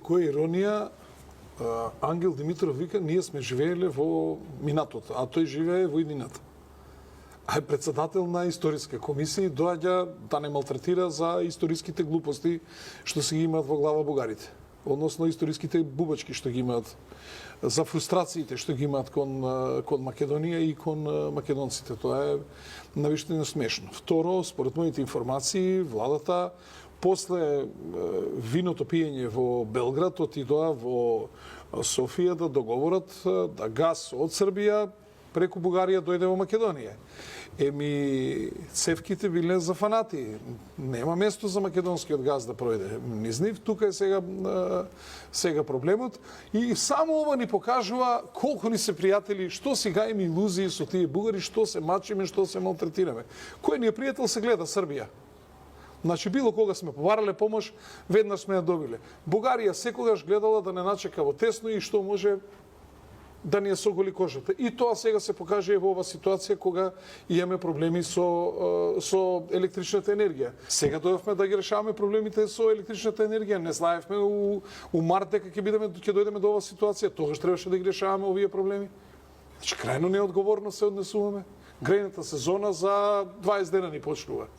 која иронија, Ангел Димитров вика, ние сме живееле во минатото, а тој живее во иднината. А е председател на историска комисија и доаѓа да не малтретира за историските глупости што се ги имаат во глава бугарите. Односно историските бубачки што ги имаат, за фрустрациите што ги имаат кон Македонија и кон македонците. Тоа е навистина смешно. Второ, според моите информации, владата после виното пиење во Белград отидоа во Софија да договорат да газ од Србија преку Бугарија дојде во Македонија. Цевките биле зафанати. Нема место за македонскиот газ да пројде низ нив. Тука е сега проблемот. И само ова ни покажува колку ни се пријатели, што си гајме илузии со тие бугари, што се мачиме, што се малтретираме. Кој ни е пријател се гледа Србија. Значи, било кога сме побарале помош, веднаш сме ја добиле. Бугарија секогаш гледала да не начека во тесно и што може да ни ја соголи кожата. И тоа сега се покаже во ова ситуација кога имаме проблеми со електричната енергија. Сега дојдовме да ги решаваме проблемите со електричната енергија. Не знаевме у март дека ќе дојдеме до ова ситуација. Тогаш требаше да ги решаваме овие проблеми. Значи, крајно неодговорно се однесуваме. Грејната сезона за 20 дена ни почнува.